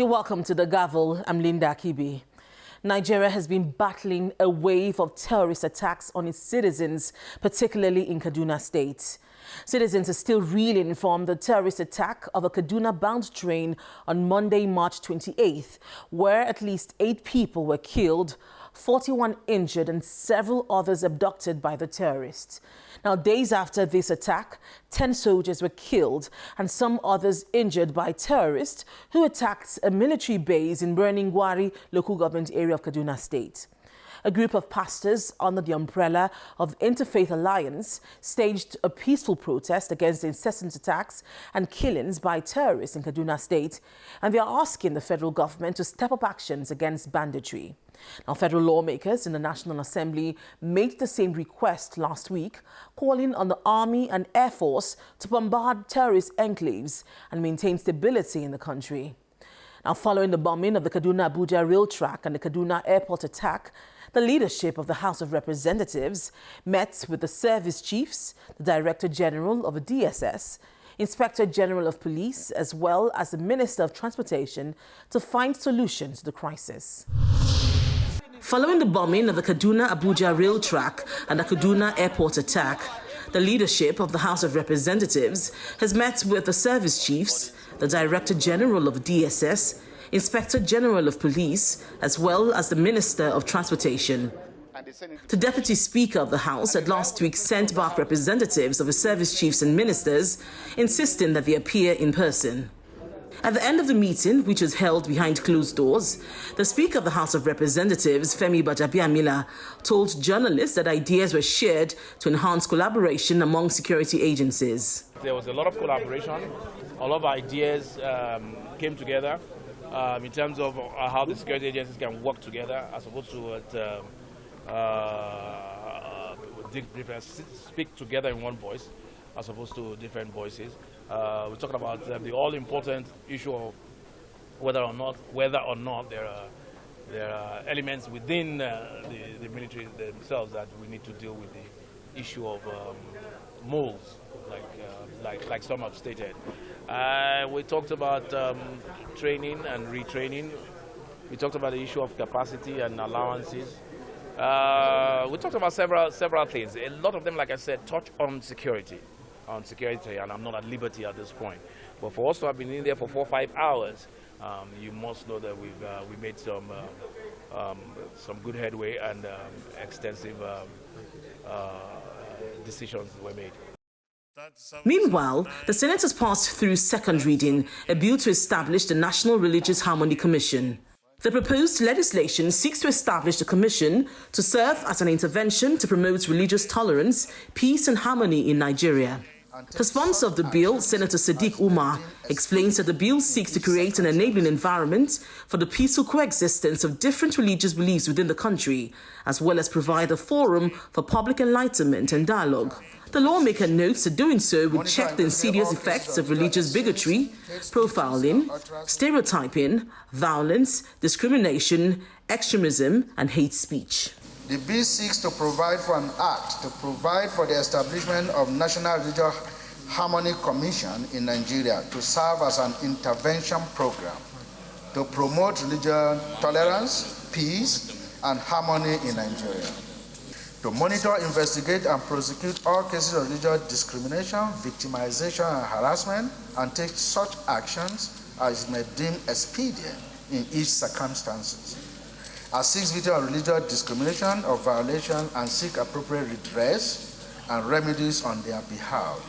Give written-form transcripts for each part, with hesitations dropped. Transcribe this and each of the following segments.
You're welcome to the Gavel. I'm Linda Akibi. Nigeria has been battling a wave of terrorist attacks on its citizens, particularly in Kaduna State. Citizens are still reeling from the terrorist attack of a Kaduna-bound train on Monday, March 28th, where at least 8 people were killed, 41 injured and several others abducted by the terrorists. Now, days after this attack, 10 soldiers were killed and some others injured by terrorists who attacked a military base in Gwari local government area of Kaduna State. A group of pastors under the umbrella of Interfaith Alliance staged a peaceful protest against the incessant attacks and killings by terrorists in Kaduna State, and they are asking the federal government to step up actions against banditry. Now, federal lawmakers in the National Assembly made the same request last week, calling on the Army and Air Force to bombard terrorist enclaves and maintain stability in the country. Now, following the bombing of the Kaduna-Abuja rail track and the Kaduna airport attack, the leadership of the House of Representatives met with the service chiefs, the Director General of the DSS, Inspector General of Police, as well as the Minister of Transportation to find solutions to the crisis. Following the bombing of the Kaduna-Abuja rail track and the Kaduna airport attack, the leadership of the House of Representatives has met with the service chiefs, the Director General of DSS, Inspector General of Police, as well as the Minister of Transportation. The Deputy Speaker of the House had last week sent back representatives of the service chiefs and ministers, insisting that they appear in person. At the end of the meeting, which was held behind closed doors, the Speaker of the House of Representatives, Femi Bajabiamila, told journalists that ideas were shared to enhance collaboration among security agencies. There was a lot of collaboration, a lot of ideas came together in terms of how the security agencies can work together as opposed to speak together in one voice as opposed to different voices. We're talking about the all-important issue of whether or not there are elements within the military themselves that we need to deal with the issue of moles, like some have stated. We talked about training and retraining. We talked about the issue of capacity and allowances. We talked about several things. A lot of them, like I said, touch on security, and I'm not at liberty at this point. But for us to have been in there for 4 or 5 hours, you must know that we made some good headway and extensive decisions were made. Meanwhile, the Senate has passed through second reading a bill to establish the National Religious Harmony Commission. The proposed legislation seeks to establish a commission to serve as an intervention to promote religious tolerance, peace and harmony in Nigeria. The sponsor of the bill, Senator Sadiq Umar, explains that the bill seeks to create an enabling environment for the peaceful coexistence of different religious beliefs within the country, as well as provide a forum for public enlightenment and dialogue. The lawmaker notes that doing so would check the insidious effects of religious bigotry, profiling, stereotyping, violence, discrimination, extremism, and hate speech. The bill seeks to provide for an act to provide for the establishment of National Religious Harmony Commission in Nigeria to serve as an intervention program to promote religious tolerance, peace, and harmony in Nigeria. To monitor, investigate, and prosecute all cases of religious discrimination, victimization, and harassment, and take such actions as may deem expedient in each circumstance. Assist victims of religious discrimination or violation and seek appropriate redress and remedies on their behalf.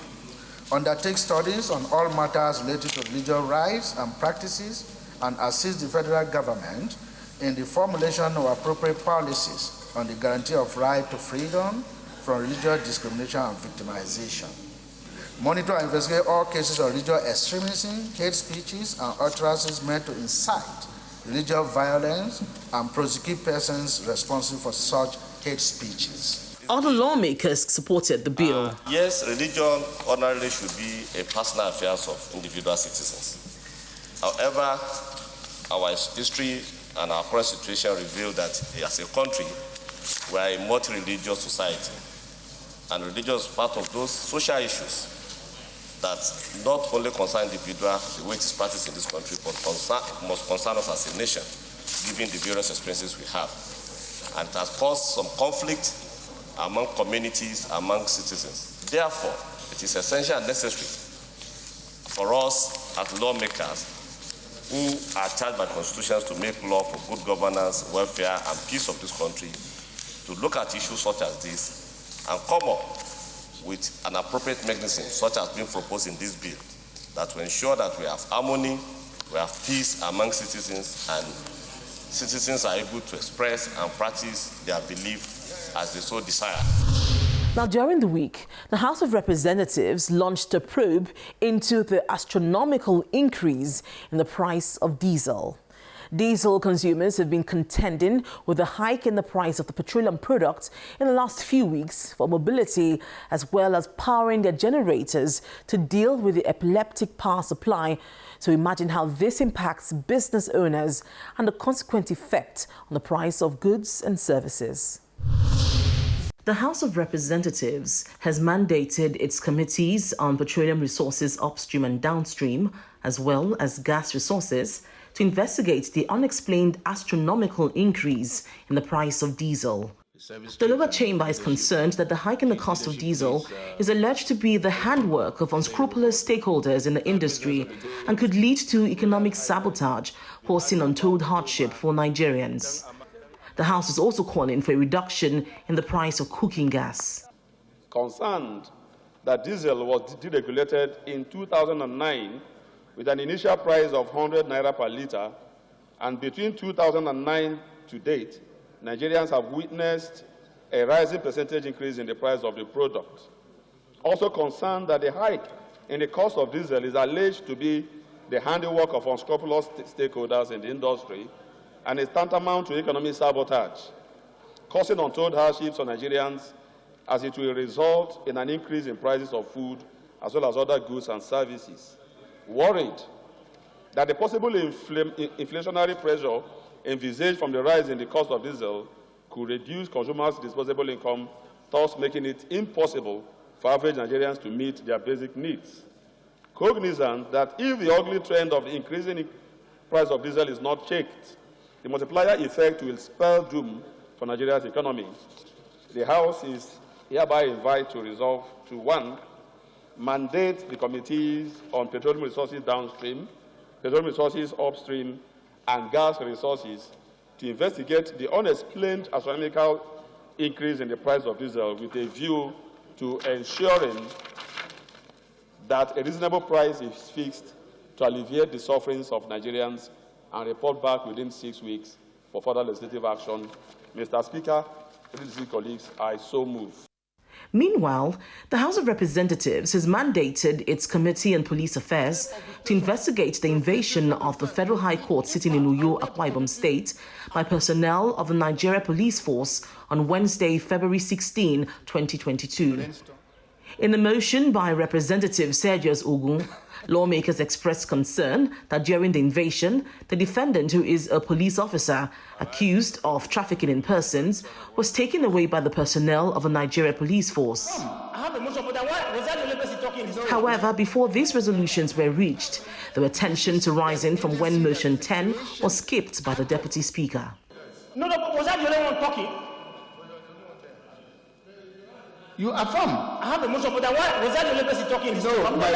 Undertake studies on all matters related to religious rights and practices, and assist the federal government in the formulation of appropriate policies on the guarantee of right to freedom from religious discrimination and victimization. Monitor and investigate all cases of religious extremism, hate speeches, and utterances meant to incite religious violence, and prosecute persons responsible for such hate speeches. Other lawmakers supported the bill. Yes, religion ordinarily should be a personal affair of individual citizens. However, our history and our current situation reveal that as a country, we are a multi-religious society, and religion is part of those social issues that not only concern individual, the way it is practiced in this country, but must concern us as a nation, given the various experiences we have. And it has caused some conflict among communities, among citizens. Therefore, it is essential and necessary for us as lawmakers who are charged by constitutions to make law for good governance, welfare, and peace of this country to look at issues such as this and come up with an appropriate mechanism such as being proposed in this bill that will ensure that we have harmony, we have peace among citizens, and citizens are able to express and practice their belief as they so desire. Now, during the week, the House of Representatives launched a probe into the astronomical increase in the price of diesel. Diesel consumers have been contending with the hike in the price of the petroleum product in the last few weeks for mobility, as well as powering their generators to deal with the epileptic power supply. So imagine how this impacts business owners and the consequent effect on the price of goods and services. The House of Representatives has mandated its committees on petroleum resources upstream and downstream, as well as gas resources, to investigate the unexplained astronomical increase in the price of diesel. The lower chamber is concerned that the hike in the cost of diesel is alleged to be the handwork of unscrupulous stakeholders in the industry and could lead to economic sabotage, causing untold hardship for Nigerians. The House is also calling for a reduction in the price of cooking gas. Concerned that diesel was deregulated in 2009 with an initial price of 100 naira per litre, and between 2009 to date, Nigerians have witnessed a rising percentage increase in the price of the product. Also concerned that the hike in the cost of diesel is alleged to be the handiwork of unscrupulous stakeholders in the industry and is tantamount to economic sabotage, causing untold hardships on Nigerians as it will result in an increase in prices of food as well as other goods and services. Worried that the possible inflationary pressure envisaged from the rise in the cost of diesel could reduce consumers' disposable income, thus making it impossible for average Nigerians to meet their basic needs. Cognizant that if the ugly trend of the increasing price of diesel is not checked, the multiplier effect will spell doom for Nigeria's economy. The House is hereby invited to resolve to 1. Mandate the committees on petroleum resources downstream, petroleum resources upstream, and gas resources to investigate the unexplained astronomical increase in the price of diesel with a view to ensuring that a reasonable price is fixed to alleviate the sufferings of Nigerians and report back within 6 weeks for further legislative action. Mr. Speaker, colleagues, I so move. Meanwhile, the House of Representatives has mandated its Committee on Police Affairs to investigate the invasion of the Federal High Court sitting in Uyo, Akwa Ibom State by personnel of the Nigeria Police Force on Wednesday, February 16, 2022. In a motion by Representative Sergius Ogun, lawmakers expressed concern that during the invasion, the defendant, who is a police officer accused of trafficking in persons, was taken away by the personnel of the Nigeria Police Force. However, before these resolutions were reached, there were tensions arising from when motion 10 was skipped by the Deputy Speaker. No, was that the only one talking? You affirm. I have a motion, but was that the only person talking? No, my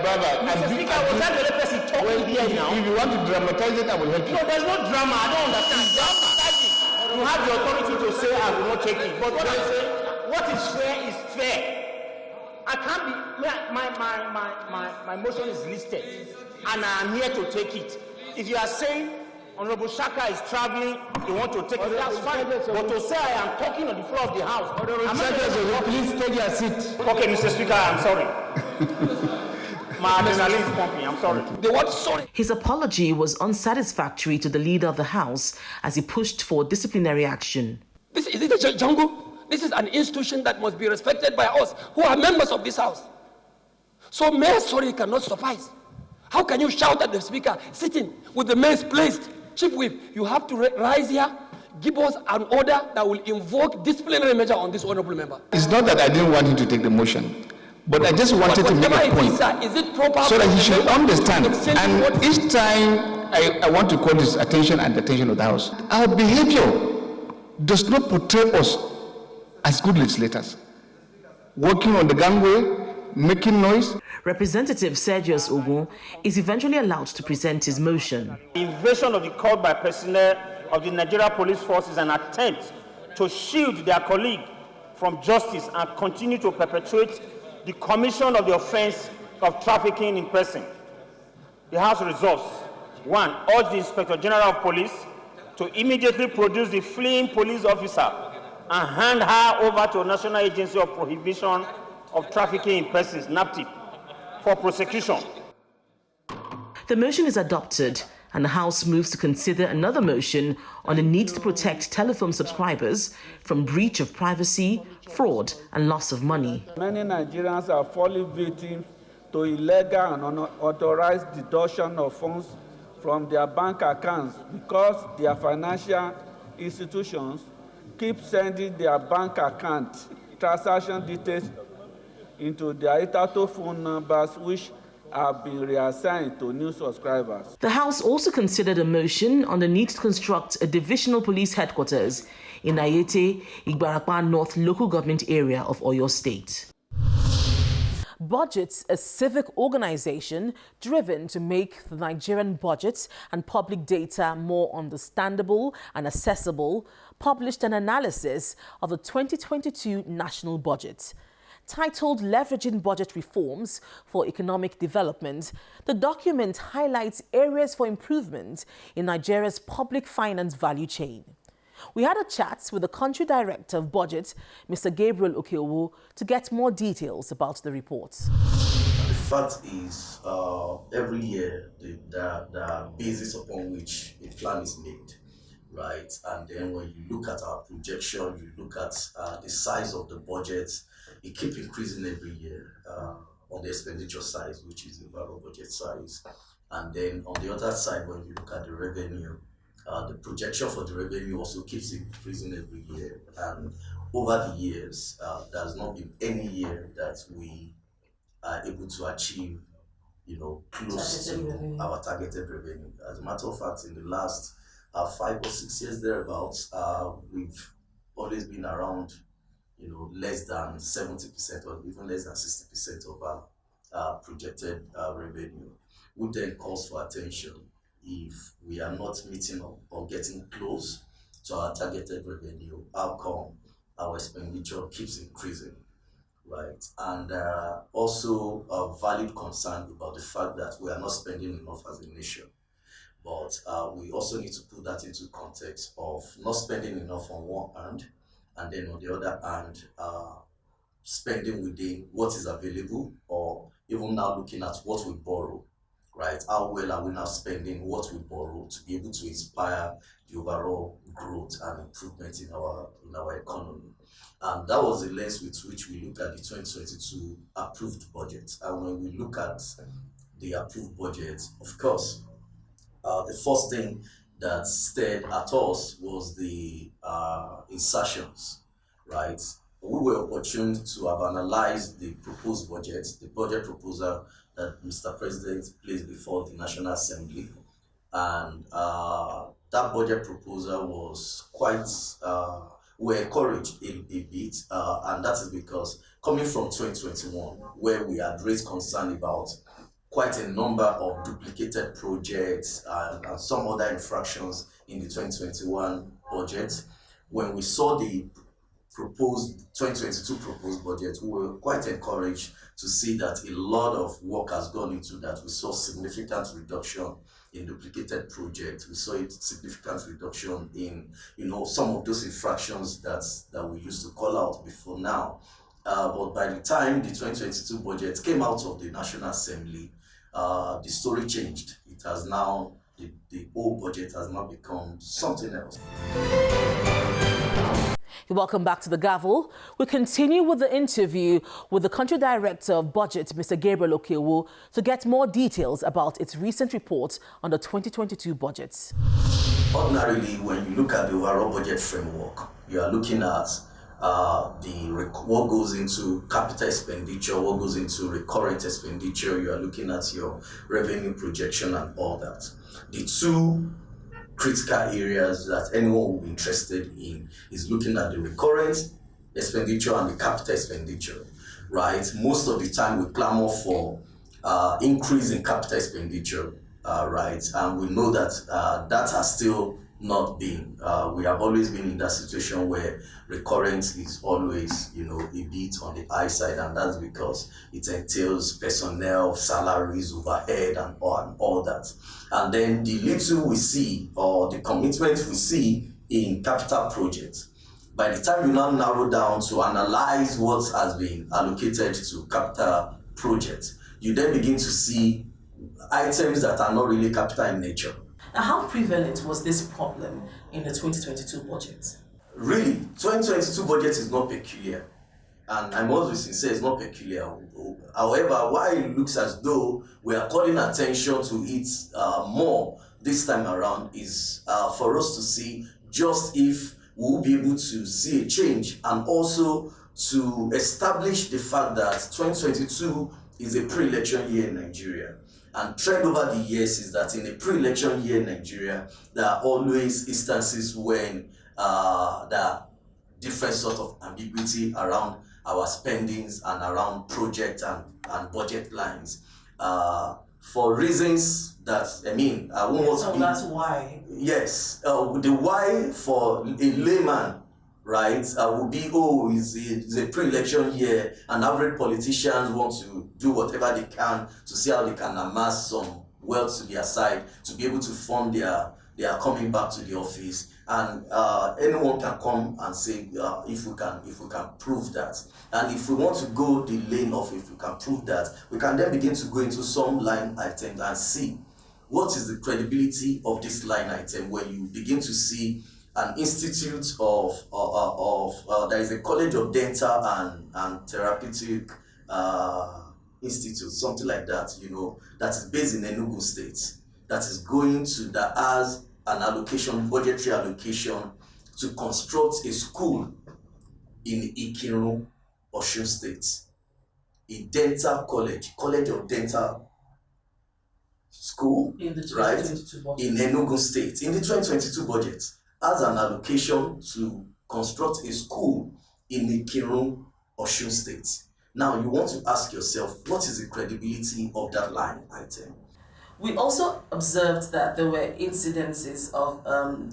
brother. Mr. Speaker, was that the only person talking here now? If you want to dramatize it, I will help you. No, there's no drama. I don't understand. You have the authority to say I will not take it. But what I say, what is fair. I can't be. My motion is listed, and I am here to take it. If you are saying Honorable Shaka is traveling, you want to take it, that's fine. But to say I am talking on the floor of the House, please take your seat. Okay, Mr. Speaker, I'm sorry. My adrenaline is pumping, I'm sorry. The what? Sorry. His apology was unsatisfactory to the leader of the House as he pushed for disciplinary action. Is it a jungle? This is an institution that must be respected by us who are members of this House. So mere sorry cannot suffice. How can you shout at the Speaker sitting with the mace placed? Chief Whip, you have to rise here, give us an order that will invoke disciplinary measure on this honorable member. It's not that I didn't want him to take the motion, But I just wanted to make a point is it proper so that he should understand. And what each time I want to call his attention and the attention of the House, our behavior does not portray us as good legislators. Walking on the gangway, making noise. Representative Sergius Ogun is eventually allowed to present his motion. The invasion of the court by personnel of the Nigeria Police Force is an attempt to shield their colleague from justice and continue to perpetuate the commission of the offense of trafficking in person. The House resolves: 1. Urge the Inspector General of Police to immediately produce the fleeing police officer and hand her over to National Agency of Prohibition of Trafficking in Persons, NAPTIP, for prosecution. The motion is adopted, and the House moves to consider another motion on the need to protect telephone subscribers from breach of privacy, fraud, and loss of money. Many Nigerians are falling victim to illegal and unauthorized deduction of funds from their bank accounts because their financial institutions keep sending their bank account transaction details into their Itato phone numbers, which have been reassigned to new subscribers. The House also considered a motion on the need to construct a divisional police headquarters in Ayete, Igbarapa North local government area of Oyo State. Budgets, a civic organization driven to make the Nigerian budgets and public data more understandable and accessible, published an analysis of the 2022 national budget. Titled Leveraging Budget Reforms for Economic Development, the document highlights areas for improvement in Nigeria's public finance value chain. We had a chat with the Country Director of Budget, Mr. Gabriel Okeowo, to get more details about the report. The fact is, every year, the basis upon which a plan is made, right? And then when you look at our projection, you look at the size of the budget, it keeps increasing every year on the expenditure side, which is the overall budget size. And then on the other side, when you look at the revenue, the projection for the revenue also keeps increasing every year. And over the years, there has not been any year that we are able to achieve, close to our targeted revenue. As a matter of fact, in the last 5 or 6 years thereabouts, we've always been around, less than 70% or even less than 60% of our projected revenue, which then calls for attention. If we are not meeting or getting close to our targeted revenue, how come our expenditure keeps increasing, right? And also a valid concern about the fact that we are not spending enough as a nation. But we also need to put that into context of not spending enough on one hand, and then on the other hand, spending within what is available, or even now looking at what we borrow, right? How well are we now spending what we borrow to be able to inspire the overall growth and improvement in our economy? And that was the lens with which we looked at the 2022 approved budget. And when we look at the approved budget, of course, the first thing that stared at us was the insertions, right? We were opportune to have analyzed the proposed budget, the budget proposal that Mr. President placed before the National Assembly. And that budget proposal was quite, we were encouraged a bit, and that is because coming from 2021, where we had raised concern about quite a number of duplicated projects and some other infractions in the 2021 budget, when we saw the proposed 2022 proposed budget, we were quite encouraged to see that a lot of work has gone into that. We saw significant reduction in duplicated projects. We saw a significant reduction in, some of those infractions that we used to call out before now. But by the time the 2022 budget came out of the National Assembly, the story changed. It has now, the whole budget has now become something else. Welcome back to the Gavel. We continue with the interview with the Country Director of Budget, Mr. Gabriel Okeowo, to get more details about its recent report on the 2022 budget. Ordinarily, when you look at the overall budget framework, you are looking at what goes into capital expenditure, what goes into recurrent expenditure. You are looking at your revenue projection and all that. The two critical areas that anyone will be interested in is looking at the recurrent expenditure and the capital expenditure, right? Most of the time we clamor for increase in capital expenditure, right? And we know that that has still not been. We have always been in that situation where recurrent is always, a bit on the high side, and that's because it entails personnel, salaries, overhead, and all that. And then the little we see, or the commitment we see in capital projects, by the time you now narrow down to analyze what has been allocated to capital projects, you then begin to see items that are not really capital in nature. Now, how prevalent was this problem in the 2022 budget? Really, 2022 budget is not peculiar. And I must be sincere, it's not peculiar. However, why it looks as though we are calling attention to it more this time around is for us to see just if we will be able to see a change, and also to establish the fact that 2022 is a pre-election year in Nigeria. And trend over the years is that in a pre-election year in Nigeria, there are always instances when there are different sort of ambiguity around our spendings and around project and budget lines. For reasons that, I won't want to be... that's why. Yes. The why for a layman, right, would be, it's a pre-election year, and average politicians want to do whatever they can to see how they can amass some wealth to their side to be able to fund their coming back to the office. And anyone can come and say if we can prove that. And if we want to go the lane of if we can prove that, we can then begin to go into some line items and see what is the credibility of this line item, where you begin to see an institute there is a College of Dental and Therapeutic Institute, something like that, that is based in Enugu State, that is that has an allocation, budgetary allocation, to construct a school in Ikirun, Osun State, a dental college of dental school, in the 2022 budget. In Enugu State, in the 2022 budget, has an allocation to construct a school in Ikirun, Osun State. Now, you want to ask yourself, what is the credibility of that line item? We also observed that there were incidences of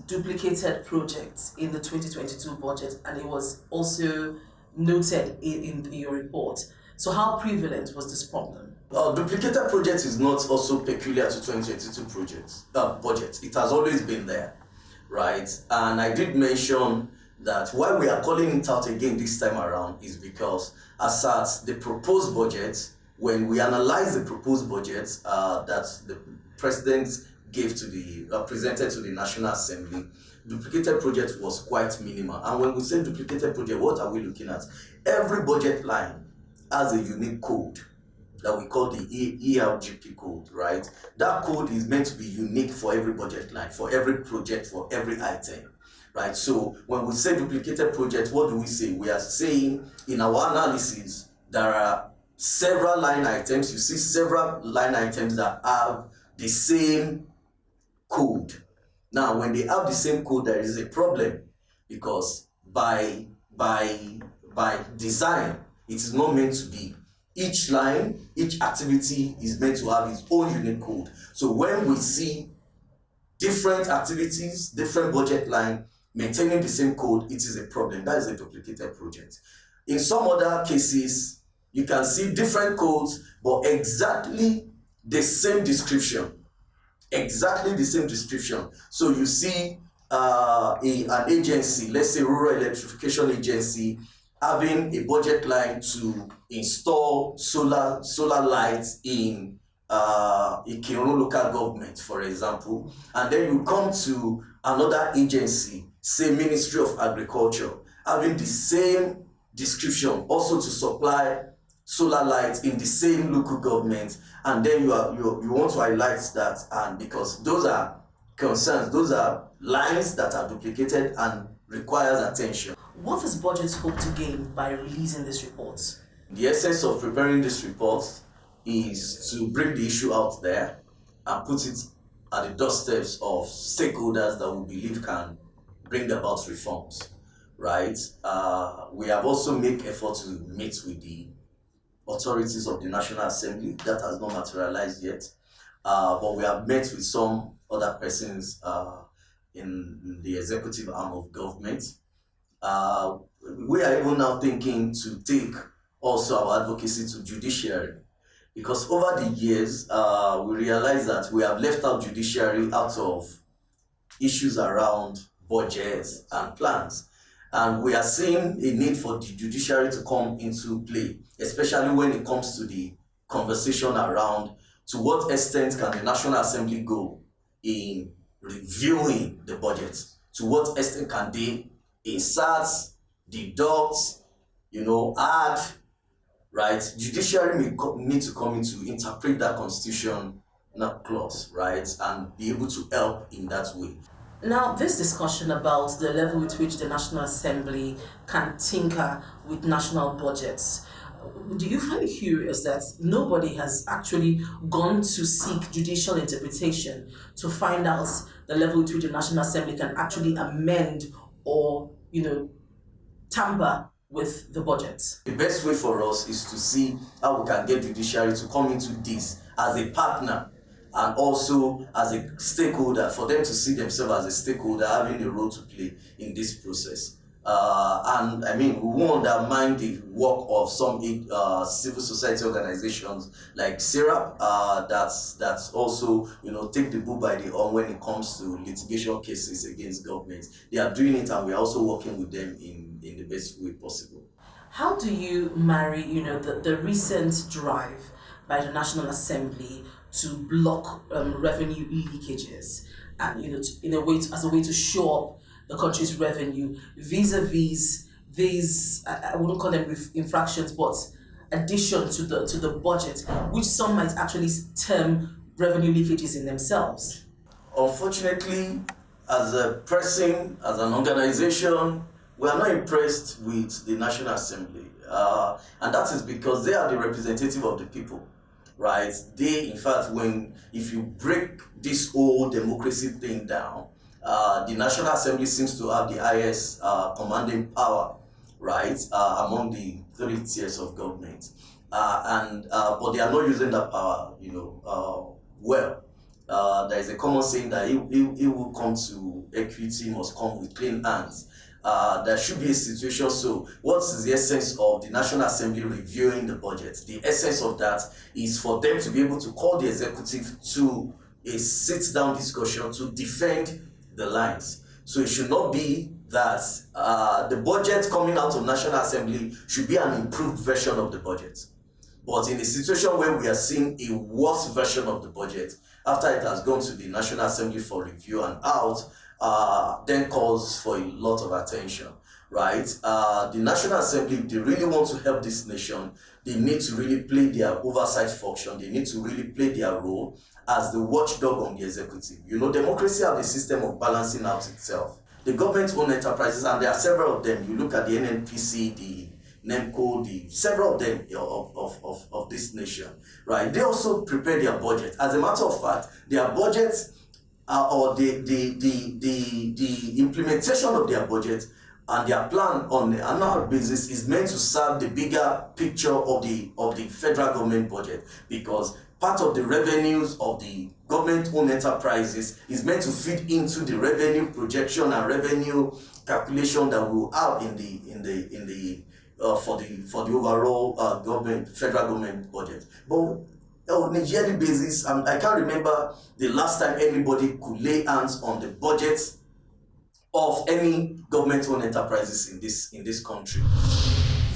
duplicated projects in the 2022 budget, and it was also noted in your report. So how prevalent was this problem? Duplicated project is not also peculiar to 2022 budget. It has always been there, right? And I did mention that why we are calling it out again this time around is because as at the proposed budget, when we analyze the proposed budget that the president gave to presented to the National Assembly, duplicated project was quite minimal. And when we say duplicated project, what are we looking at? Every budget line has a unique code that we call the ELGP code, right? That code is meant to be unique for every budget line, for every project, for every item, right? So when we say duplicated project, what do we say? We are saying in our analysis, there are several line items. You see several line items that have the same code. Now, when they have the same code, there is a problem, because by design, it is not meant to be. Each line, each activity is meant to have its own unique code. So when we see different activities, different budget line, maintaining the same code, it is a problem. That is a duplicated project. In some other cases, you can see different codes, but exactly the same description. Exactly the same description. So you see an agency, let's say Rural Electrification Agency, having a budget line to install solar lights in Ikirun local government, for example. And then you come to another agency, say Ministry of Agriculture, having the same description, also to supply solar lights in the same local government, and then you want to highlight that, and because those are concerns, those are lines that are duplicated and requires attention. What does Budget hope to gain by releasing this report? The essence of preparing this report is to bring the issue out there and put it at the doorsteps of stakeholders that we believe can bring about reforms, right? We have also made effort to meet with the authorities of the National Assembly. That has not materialized yet, but we have met with some other persons in the executive arm of government. We are even now thinking to take also our advocacy to judiciary, because over the years, we realize that we have left out judiciary out of issues around budgets and plans. And we are seeing a need for the judiciary to come into play, especially when it comes to the conversation around to what extent can the National Assembly go in reviewing the budget? To what extent can they insert, deduct, add, right? Judiciary may need to come in to interpret that constitutional clause, right? And be able to help in that way. Now, this discussion about the level with which the National Assembly can tinker with national budgets, do you find it curious that nobody has actually gone to seek judicial interpretation to find out the level with which the National Assembly can actually amend or, tamper with the budget? The best way for us is to see how we can get judiciary to come into this as a partner and also as a stakeholder, for them to see themselves as a stakeholder having a role to play in this process. And I mean, we won't undermine the work of some civil society organizations like SERAP that's also, take the bull by the horn when it comes to litigation cases against government. They are doing it, and we are also working with them in the best way possible. How do you marry, the recent drive by the National Assembly to block revenue leakages and, as a way to shore up the country's revenue vis-a-vis these, I wouldn't call them infractions, but addition to the budget, which some might actually term revenue leakages in themselves? Unfortunately, as a person, as an organization, we are not impressed with the National Assembly. And that is because they are the representative of the people, right? They, in fact, if you break this whole democracy thing down, the National Assembly seems to have the highest commanding power, right, among the 3 tiers of government. But they are not using that power, well. There is a common saying that it will come to equity must come with clean hands. There should be a situation. So what is the essence of the National Assembly reviewing the budget? The essence of that is for them to be able to call the executive to a sit-down discussion to defend the lines. So it should not be that the budget coming out of National Assembly should be an improved version of the budget. But in a situation where we are seeing a worse version of the budget, after it has gone to the National Assembly for review and out, then calls for a lot of attention, right? The National Assembly, if they really want to help this nation, they need to really play their oversight function. They need to really play their role as the watchdog on the executive. Democracy has a system of balancing out itself. The government-owned enterprises, and there are several of them. You look at the NNPC, the NEMCO, several of them of this nation, right? They also prepare their budget. As a matter of fact, their budgets or the implementation of their budget and their plan on the annual basis is meant to serve the bigger picture of the federal government budget, because part of the revenues of the government-owned enterprises is meant to feed into the revenue projection and revenue calculation that we will have for the overall federal government budget. But on a yearly basis, I can't remember the last time anybody could lay hands on the budget of any government-owned enterprises in this country.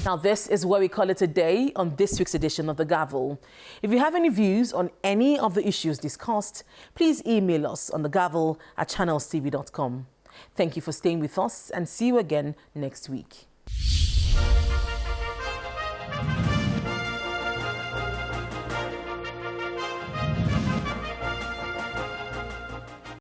Now, this is where we call it a day on this week's edition of The Gavel. If you have any views on any of the issues discussed, please email us on thegavel@channelstv.com. Thank you for staying with us, and see you again next week.